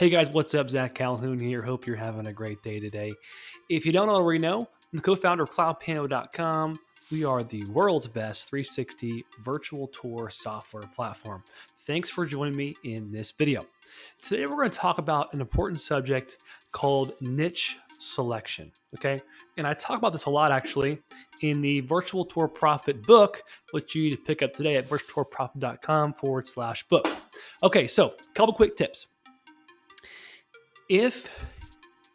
Hey guys, what's up? Zach Calhoun here. Hope you're having a great day today. If you don't already know, I'm the co-founder of CloudPano.com. We are the world's best 360 virtual tour software platform. Thanks for joining me in this video. Today we're going to talk about an important subject called niche selection. Okay, and I talk about this a lot actually in the Virtual Tour Profit book, which you need to pick up today at virtualtourprofit.com/book. Okay, so a couple quick tips. If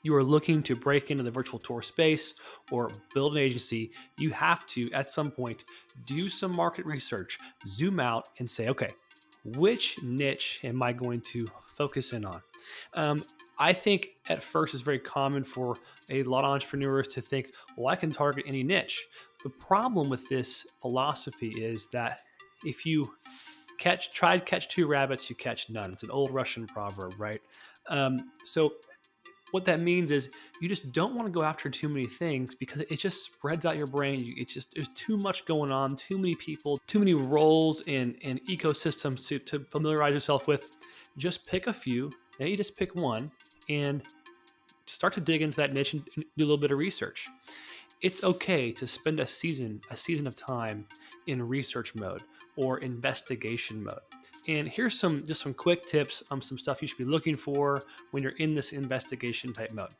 you are looking to break into the virtual tour space or build an agency, you have to, at some point, do some market research, zoom out and say, okay, which niche am I going to focus in on? I think at first it's very common for a lot of entrepreneurs to think, well, I can target any niche. The problem with this philosophy is that if you try to catch two rabbits, you catch none. It's an old Russian proverb, right? So what that means is you just don't want to go after too many things because it just spreads out your brain. There's too much going on, too many people, too many roles and ecosystems to familiarize yourself with. Just pick a few, maybe just pick one and start to dig into that niche and do a little bit of research. It's okay to spend a season of time in research mode or investigation mode. And here's some quick tips on some stuff you should be looking for when you're in this investigation type mode.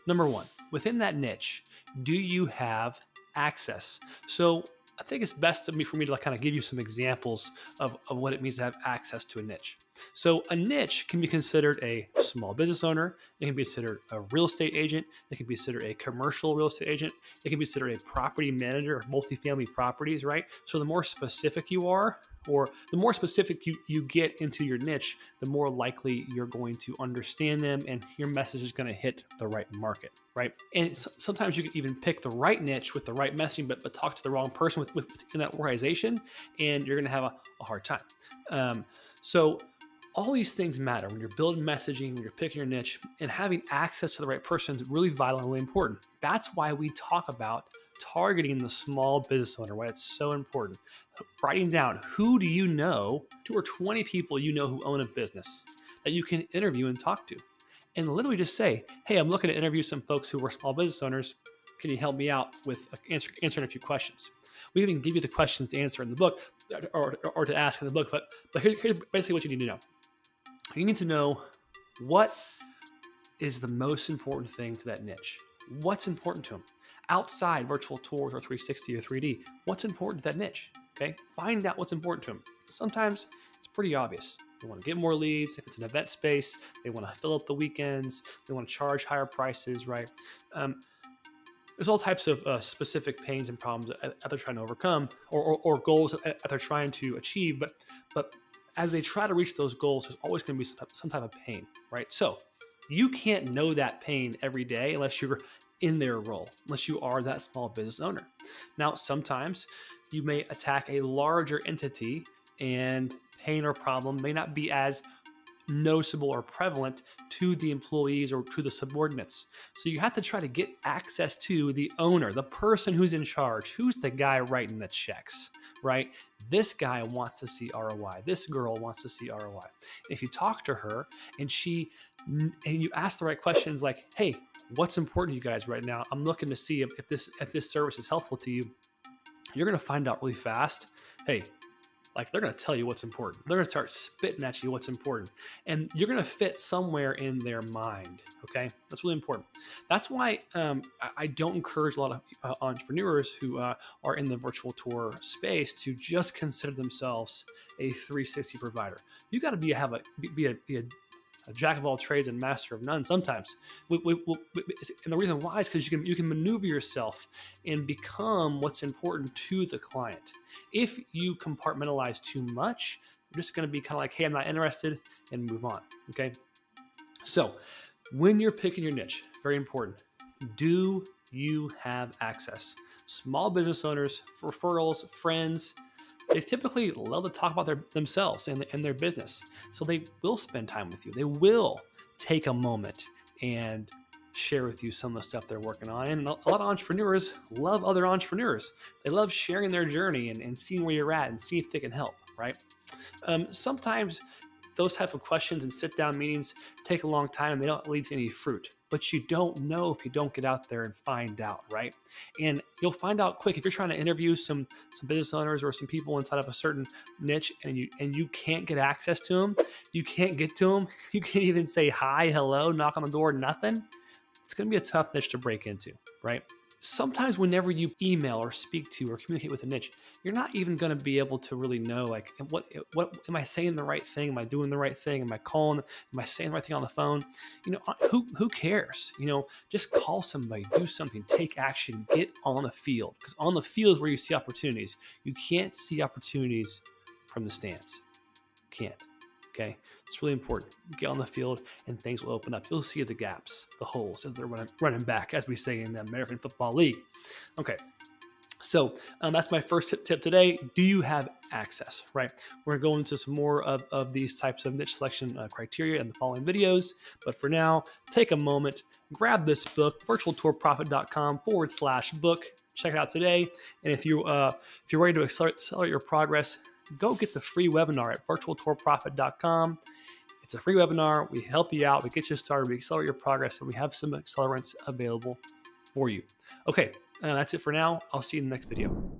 Number one, within that niche, do you have access? So I think it's best for me to kind of give you some examples of what it means to have access to a niche. So a niche can be considered a small business owner. It can be considered a real estate agent. It can be considered a commercial real estate agent. It can be considered a property manager of multifamily properties, right? So the more specific you are, or the more specific you get into your niche, the more likely you're going to understand them and your message is going to hit the right market, right? And sometimes you can even pick the right niche with the right messaging, but talk to the wrong person within that organization, and you're going to have a hard time. So all these things matter when you're building messaging, when you're picking your niche, and having access to the right person is really vital and really important. That's why we talk about targeting the small business owner, why it's so important. Writing down who do you know, 2 or 20 people you know who own a business that you can interview and talk to. And literally just say, hey, I'm looking to interview some folks who are small business owners. Can you help me out with answering a few questions? We even give you the questions to answer in the book or to ask in the book. But here's basically what you need to know. You need to know what is the most important thing to that niche. What's important to them? Outside virtual tours or 360 or 3D, what's important to that niche? Okay, find out what's important to them. Sometimes it's pretty obvious. They want to get more leads. If it's an event space, they want to fill up the weekends. They want to charge higher prices, right? There's all types of specific pains and problems that they're trying to overcome, or goals that they're trying to achieve. But as they try to reach those goals, there's always going to be some type of pain, right? So you can't know that pain every day unless you're in their role, unless you are that small business owner. Now, sometimes you may attack a larger entity and pain or problem may not be as noticeable or prevalent to the employees or to the subordinates. So you have to try to get access to the owner, the person who's in charge, who's the guy writing the checks, right? This guy wants to see ROI. This girl wants to see ROI. If you talk to her and you ask the right questions like, hey, what's important to you guys right now? I'm looking to see if this service is helpful to you. You're going to find out really fast. Hey, they're going to tell you what's important. They're going to start spitting at you what's important. And you're going to fit somewhere in their mind. Okay. That's really important. That's why I don't encourage a lot of entrepreneurs who are in the virtual tour space to just consider themselves a 360 provider. You got to be a jack of all trades and master of none sometimes. And the reason why is because you can maneuver yourself and become what's important to the client. If you compartmentalize too much, you're just going to be kind of like, hey, I'm not interested, and move on. Okay. So when you're picking your niche, very important. Do you have access? Small business owners, referrals, friends, they typically love to talk about themselves and their business. So they will spend time with you. They will take a moment and share with you some of the stuff they're working on. And a lot of entrepreneurs love other entrepreneurs. They love sharing their journey and seeing where you're at and see if they can help, right? Sometimes those type of questions and sit down meetings take a long time and they don't lead to any fruit. But you don't know if you don't get out there and find out, right? And you'll find out quick if you're trying to interview some business owners or some people inside of a certain niche, and you can't get access to them, you can't get to them, you can't even say hi, hello, knock on the door, nothing. It's going to be a tough niche to break into, right? Sometimes whenever you email or speak to or communicate with a niche, you're not even going to be able to really know, like, what am I saying the right thing? Am I doing the right thing? Am I calling? Am I saying the right thing on the phone? Who cares? Just call somebody, do something, take action, get on the field, because on the field is where you see opportunities. You can't see opportunities from the stands. Can't. Okay, it's really important. Get on the field and things will open up. You'll see the gaps, the holes as they're running back, as we say in the American Football League. Okay, so that's my first tip today. Do you have access, right? We're going to go into some more of these types of niche selection criteria in the following videos. But for now, take a moment, grab this book, virtualtourprofit.com/book. Check it out today. And if you're ready to accelerate your progress, go get the free webinar at virtualtourprofit.com. It's a free webinar. We help you out. We get you started. We accelerate your progress, and we have some accelerants available for you. Okay, that's it for now. I'll see you in the next video.